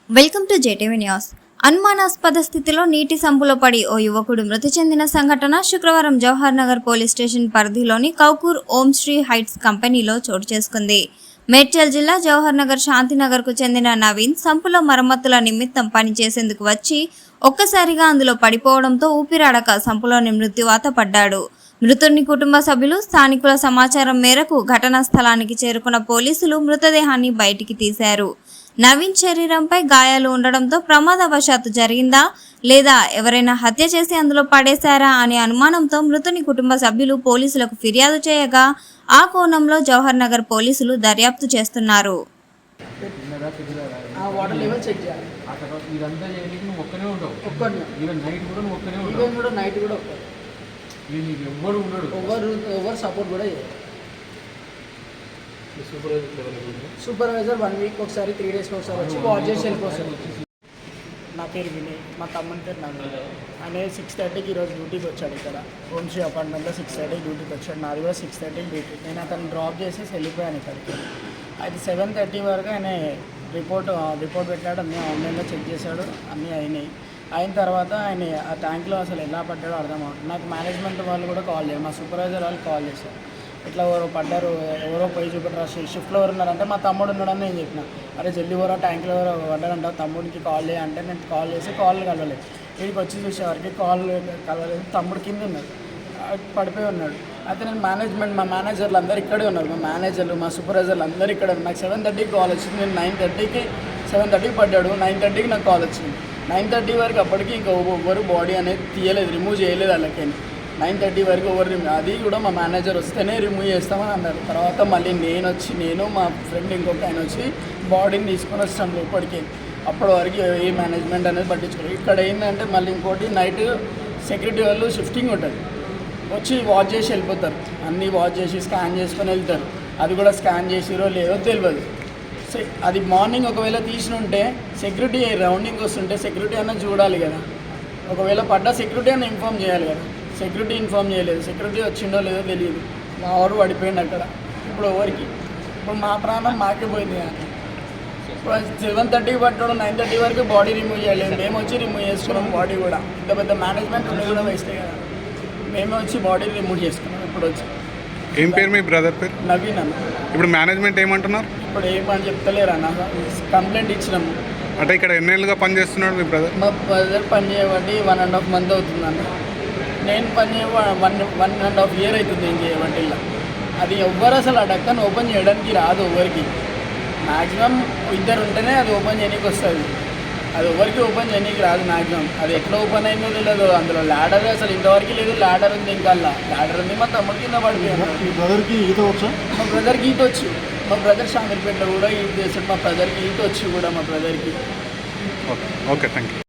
Welcome to JTV news. అనుమానాస్పద స్థితిలో నీటి సంపులో పడి ఓ యువకుడు మృతి చెందిన సంఘటన శుక్రవారం జవహర్ నగర్ పోలీస్ స్టేషన్ పరిధిలోని కౌకూర్ ఓం శ్రీ హైట్స్ కంపెనీలో చోటు చేసుకుంది. మేడ్చల్ జిల్లా జవహర్ నగర్ శాంతినగర్కు చెందిన నవీన్ సంపులో మరమ్మతుల నిమిత్తం పనిచేసేందుకు వచ్చి ఒక్కసారిగా అందులో పడిపోవడంతో ఊపిరాడక సంపులోని మృత్యువాత పడ్డాడు. మృతుని కుటుంబ సభ్యులు, స్థానికుల సమాచారం మేరకు ఘటనా స్థలానికి చేరుకున్న పోలీసులు మృతదేహాన్ని బయటికి తీశారు. నవీన్ శరీరంపై గాయాలు ఉండడంతో ప్రమాదవశాత్తు జరిగిందా లేదా ఎవరైనా హత్య చేసి అందులో పడేశారా అనే అనుమానంతో మృతుని కుటుంబ సభ్యులు పోలీసులకు ఫిర్యాదు చేయగా ఆ కోణంలో జవహర్ నగర్ పోలీసులు దర్యాప్తు చేస్తున్నారు. సూపర్వైజర్ 1 వీక్ ఒకసారి 3 డేస్కి ఒకసారి వచ్చి వాచ్ చేసి వెళ్ళిపోతారు. నా పేరు వినయ్, మా తమ్ముని పేరు నవీన్. ఆయన 6:30కి ఈరోజు డ్యూటీకి వచ్చాడు. ఇక్కడ వంశీ అపార్ట్మెంట్లో 6:30కి డ్యూటీకి వచ్చాడు. నాది కూడా 6:30కి డ్యూటీ. నేను అతను డ్రాప్ చేసేసి వెళ్ళిపోయాను ఇక్కడికి. అది 7:30 వరకు ఆయన రిపోర్ట్ పెట్టాడు. అన్నీ ఆన్లైన్లో చెక్ చేశాడు, అన్నీ అయినాయి. అయిన తర్వాత ఆయన ఆ ట్యాంక్లో అసలు ఎలా పడ్డాడో అర్థం అవుతుంది. నాకు మేనేజ్మెంట్ వాళ్ళు కూడా కాల్ చేశారు, మా సూపర్వైజర్ వాళ్ళు కాల్ చేశారు. ఇట్లా ఎవరో పడ్డారు, ఎవరో పోయి చూపెట్టరా, షిఫ్ట్లో ఎవరు ఉన్నారంటే మా తమ్ముడు ఉన్నాడని నేను చెప్పిన. అరే జల్దీ ఎవరో ట్యాంక్లో ఎవరో పడ్డారంట, తమ్ముడికి కాల్ చేయాలంటే నేను కాల్ చేసి కాల్ కలవలేదు. వీడికి వచ్చి చూసేవారికి కాల్ కలవలేదు. తమ్ముడు కింద ఉన్నాడు, పడిపోయి ఉన్నాడు. అయితే నేను మా మేనేజర్లు అందరు ఇక్కడే ఉన్నారు. మా మేనేజర్లు, మా సూపర్వైజర్లు అందరూ ఇక్కడ ఉన్నారు. నాకు 7:30కి కాల్ వచ్చింది. నేను 7:30కి పడ్డాడు. 9:30కి నాకు కాల్ వచ్చింది. 9:30 వరకు అప్పటికి ఇంకా ఎవరు బాడీ అనేది తీయలేదు, రిమూవ్ చేయలేదు. వాళ్ళకి 9:30 వరకు ఎవరు అది కూడా మా మేనేజర్ వస్తేనే రిమూవ్ చేస్తామని అన్నారు. తర్వాత మళ్ళీ నేను మా ఫ్రెండ్ ఇంకొక ఆయన వచ్చి బాడీని తీసుకొని వస్తాం లోపలికి. అప్పటి వరకు ఏ మేనేజ్మెంట్ అనేది పట్టించుకోలేదు. ఇక్కడ ఏంటంటే మళ్ళీ ఇంకోటి నైట్ సెక్యూరిటీ వాళ్ళు షిఫ్టింగ్ ఉంటుంది, వచ్చి వాచ్ చేసి వెళ్ళిపోతారు. అన్నీ వాచ్ చేసి స్కాన్ చేసుకొని వెళ్తారు. అది కూడా స్కాన్ చేసిరో లేదో తెలియదు. అది మార్నింగ్ ఒకవేళ తీసి ఉంటే సెక్యూరిటీ రౌండింగ్ వస్తుంటే సెక్యూరిటీ అన్న చూడాలి కదా. ఒకవేళ పడ్డ సెక్యూరిటీ అన్న ఇన్ఫామ్ చేయాలి కదా. సెక్యూరిటీ ఇన్ఫామ్ చేయలేదు. సెక్యూరిటీ వచ్చిండో లేదో తెలియదు. మా వాడు పడిపోయింది అక్కడ. ఇప్పుడు మా ప్రాణం మాకే పోయింది. ఇప్పుడు 7:30కి పట్టడం, 9:30 వరకు బాడీ రిమూవ్ చేయలేదు. మేము వచ్చి రిమూవ్ చేసుకున్నాం బాడీ కూడా. ఇంత పెద్ద మేనేజ్మెంట్ ఉండి కూడా వేస్తే కదా. మేమే వచ్చి బాడీ రిమూవ్ చేసుకున్నాం. ఇప్పుడు వచ్చి. ఏం పేరు మీ బ్రదర్ పేరు? నవీన్ అన్న. ఇప్పుడు మేనేజ్మెంట్ ఏమంటున్నారు? ఇప్పుడు ఏమని చెప్తలేరు అన్న. కంప్లైంట్ ఇచ్చినాము. అంటే ఇక్కడ ఎన్నేళ్ళుగా పనిచేస్తున్నాడు మీ బ్రదర్? మా బ్రదర్ పని చేయబట్టి 1.5 month అవుతుందన్న. నేను పని చేయ 1.5 year అవుతుంది నేను చేయబట్టి. ఇలా అది ఎవ్వరు అసలు ఆ డక్కను ఓపెన్ చేయడానికి రాదు ఎవరికి. మ్యాక్సిమం ఇద్దరు ఉంటేనే అది ఓపెన్ చేయడానికి వస్తుంది. అది ఎవరికి ఓపెన్ చేయడానికి రాదు మ్యాక్సిమం. అది ఎట్లా ఓపెన్ అయిందో తెలియదు. అందులో ల్యాడర్ అసలు ఇంతవరకు లేదు. ల్యాడర్ ఉంది, ఇంకా ల్యాడర్ ఉంది. మా తమ్ముడి కింద పడిపోయాను. మా బ్రదర్కి ఈత వచ్చు. మా బ్రదర్ శాంతిపేటలో కూడా ఈత చేస్తాడు. మా బ్రదర్కి ఈత వచ్చు కూడా. మా బ్రదర్కి ఓకే, థ్యాంక్ యూ.